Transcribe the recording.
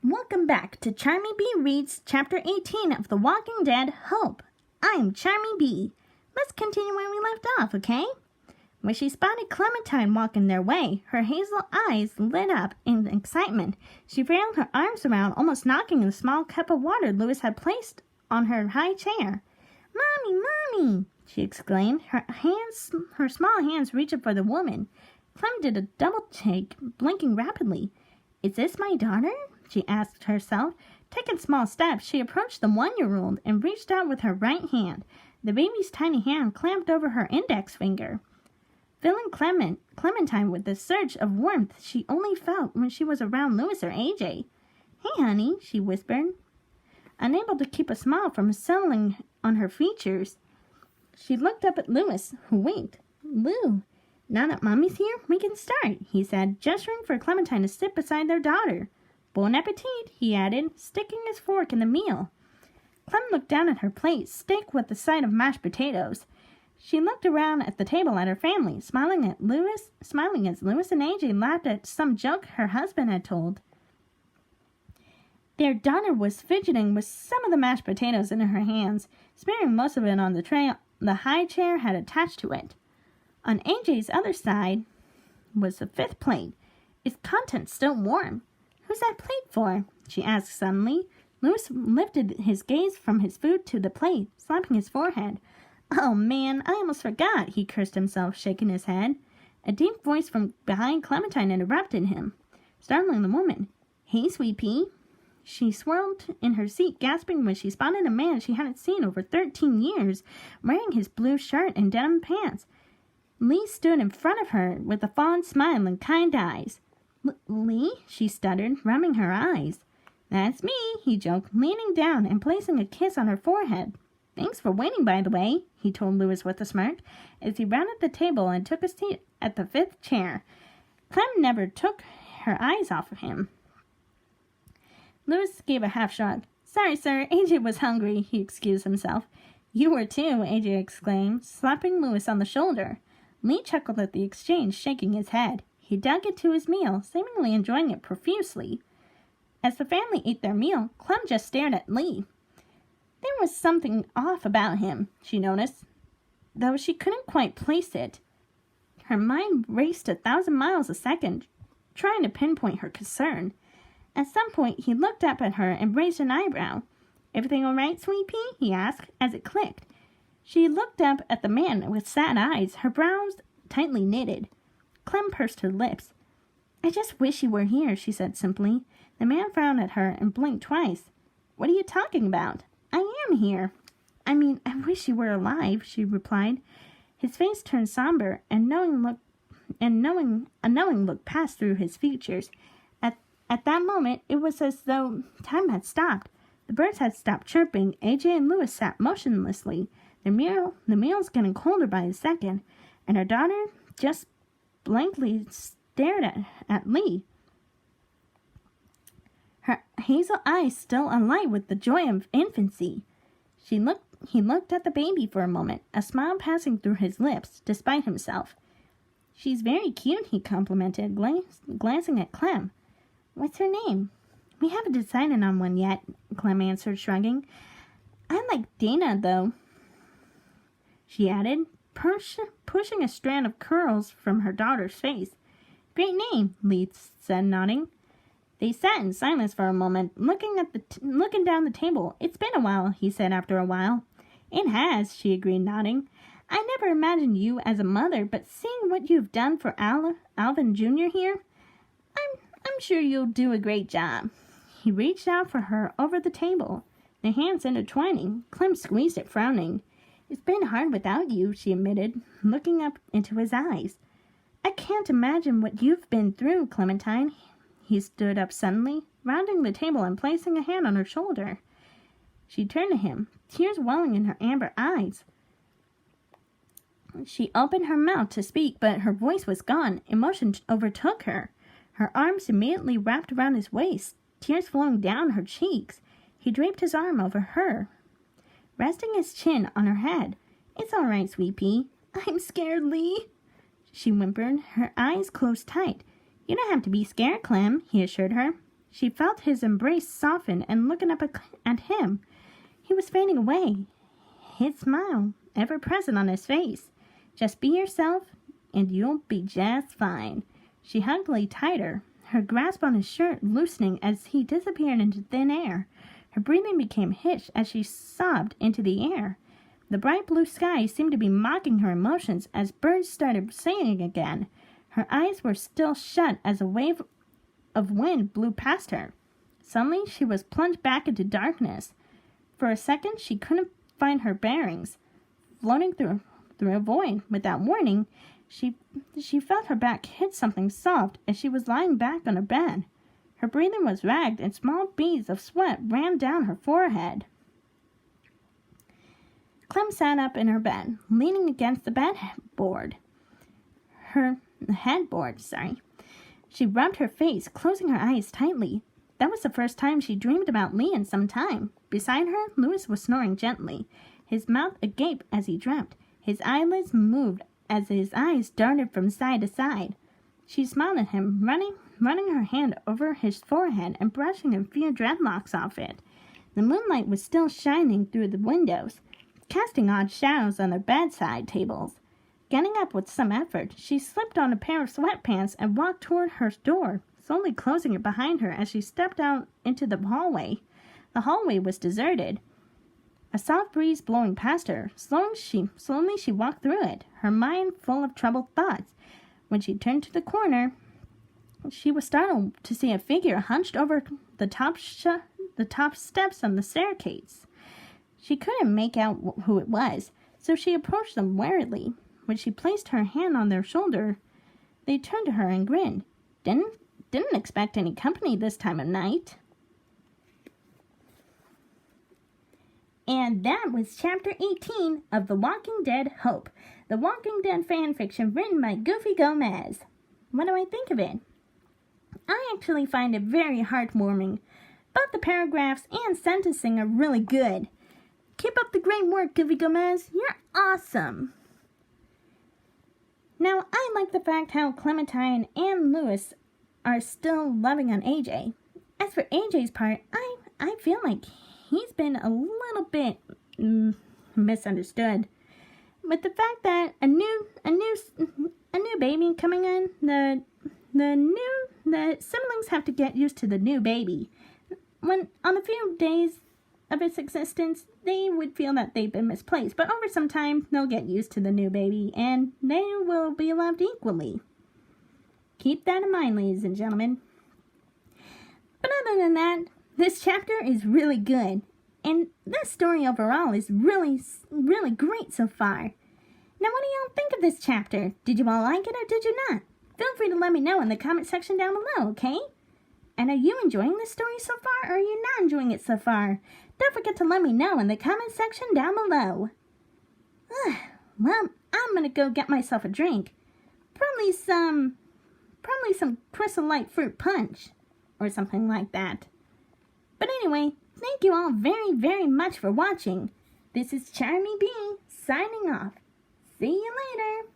Welcome back to Charmy Bee Reads Chapter 18 of The Walking Dead Hope. I'm Charmy Bee. Let's continue where we left off, okay? When she spotted Clementine walking their way, her hazel eyes lit up in excitement. She railed her arms around, almost knocking the small cup of water Louis had placed on her high chair. "Mommy, Mommy!" she exclaimed, her small hands reaching for the woman. Clem did a double take, blinking rapidly. "Is this my daughter?" she asked herself. Taking small steps, she approached the 1-year-old and reached out with her right hand. The baby's tiny hand clamped over her index finger, filling Clementine with the surge of warmth she only felt when she was around Louis or AJ. "Hey, honey," she whispered, unable to keep a smile from settling on her features. She looked up at Louis, who winked. "Lou, now that Mommy's here, we can start," he said, gesturing for Clementine to sit beside their daughter. "Bon appetit," he added, sticking his fork in the meal. Clem looked down at her plate, steak with a side of mashed potatoes. She looked around at the table at her family, smiling as Louis and AJ laughed at some joke her husband had told. Their daughter was fidgeting with some of the mashed potatoes in her hands, smearing most of it on the tray the high chair had attached to it. On AJ's other side was the 5th plate, its contents still warm. "Who's that plate for?" she asked suddenly. Louis lifted his gaze from his food to the plate, slapping his forehead. "Oh, man, I almost forgot," he cursed himself, shaking his head. A deep voice from behind Clementine interrupted him, startling the woman. "Hey, Sweet Pea." She swirled in her seat, gasping when she spotted a man she hadn't seen over 13 years, wearing his blue shirt and denim pants. Lee stood in front of her with a fond smile and kind eyes. "Lee?" she stuttered, rubbing her eyes. "That's me," he joked, leaning down and placing a kiss on her forehead. "Thanks for waiting, by the way," he told Louis with a smirk, as he rounded the table and took a seat at the 5th chair. Clem never took her eyes off of him. Louis gave a half shrug. "Sorry, sir, AJ was hungry," he excused himself. "You were too," AJ exclaimed, slapping Louis on the shoulder. Lee chuckled at the exchange, shaking his head. He dug into his meal, seemingly enjoying it profusely. As the family ate their meal, Clem just stared at Lee. There was something off about him, she noticed, though she couldn't quite place it. Her mind raced 1,000 miles a second, trying to pinpoint her concern. At some point, he looked up at her and raised an eyebrow. "Everything all right, Sweet Pea?" he asked, as it clicked. She looked up at the man with sad eyes, her brows tightly knitted. Clem pursed her lips. "I just wish you were here," she said simply. The man frowned at her and blinked twice. "What are you talking about?" "I am here. I mean, I wish you were alive," she replied. His face turned somber, and a knowing look passed through his features. At that moment, it was as though time had stopped. The birds had stopped chirping. AJ and Louis sat motionlessly. The meal's getting colder by the second, and her daughter just blankly stared at Lee, her hazel eyes still alight with the joy of infancy. He looked at the baby for a moment, a smile passing through his lips, despite himself. "She's very cute," he complimented, glancing at Clem. "What's her name?" "We haven't decided on one yet," Clem answered, shrugging. "I like Dana, though," she added, pushing a strand of curls from her daughter's face. "Great name," Lee said, nodding. They sat in silence for a moment, looking down the table. "It's been a while," he said after a while. "It has," she agreed, nodding. "I never imagined you as a mother, but seeing what you've done for Alvin Jr. here, I'm sure you'll do a great job." He reached out for her over the table, their hands intertwining. Clem squeezed it, frowning. "It's been hard without you," she admitted, looking up into his eyes. "I can't imagine what you've been through, Clementine." He stood up suddenly, rounding the table and placing a hand on her shoulder. She turned to him, tears welling in her amber eyes. She opened her mouth to speak, but her voice was gone. Emotion overtook her. Her arms immediately wrapped around his waist, tears flowing down her cheeks. He draped his arm over her, resting his chin on her head. "It's all right, Sweet Pea." "I'm scared, Lee," she whimpered, her eyes closed tight. "You don't have to be scared, Clem," he assured her. She felt his embrace soften and looking up at him. He was fading away, his smile ever present on his face. Just be yourself, and you'll be just fine. She hugged Lee tighter, her grasp on his shirt loosening as he disappeared into thin air. Her breathing became hitched as she sobbed into the air. The bright blue sky seemed to be mocking her emotions as birds started singing again. Her eyes were still shut as a wave of wind blew past her. Suddenly, she was plunged back into darkness. For a second, she couldn't find her bearings. Floating through a void without warning, she felt her back hit something soft as she was lying back on her bed. Her breathing was ragged and small beads of sweat ran down her forehead. Clem sat up in her bed, leaning against the headboard. She rubbed her face, closing her eyes tightly. That was the first time she dreamed about Lee in some time. Beside her, Louis was snoring gently, his mouth agape as he dreamt. His eyelids moved as his eyes darted from side to side. She smiled at him, running her hand over his forehead and brushing a few dreadlocks off it. The moonlight was still shining through the windows, casting odd shadows on their bedside tables. Getting up with some effort, she slipped on a pair of sweatpants and walked toward her door, slowly closing it behind her as she stepped out into the hallway. The hallway was deserted, a soft breeze blowing past her. Slowly she walked through it, her mind full of troubled thoughts. When she turned to the corner, she was startled to see a figure hunched over the top steps on the staircase. She couldn't make out who it was, so she approached them warily. When she placed her hand on their shoulder, they turned to her and grinned. Didn't expect any company this time of night. And that was Chapter 18 of The Walking Dead Hope, the Walking Dead fanfiction written by Goofy Gomez. What do I think of it? I actually find it very heartwarming. Both the paragraphs and sentencing are really good. Keep up the great work, Goofy Gomez. You're awesome. Now, I like the fact how Clementine and Louis are still loving on AJ. As for AJ's part, I feel like he's been a little bit misunderstood. With the fact that a new baby coming in, the siblings have to get used to the new baby. When on the few days of its existence, they would feel that they've been misplaced, but over some time, they'll get used to the new baby, and they will be loved equally. Keep that in mind, ladies and gentlemen. But other than that, this chapter is really good, and this story overall is really, really great so far. Now, what do y'all think of this chapter? Did you all like it or did you not? Feel free to let me know in the comment section down below, okay? And are you enjoying this story so far, or are you not enjoying it so far? Don't forget to let me know in the comment section down below. Well, I'm gonna go get myself a drink. Probably some Crystal Light fruit punch, or something like that. But anyway, thank you all very, very much for watching. This is Charmy Bee, signing off. See you later.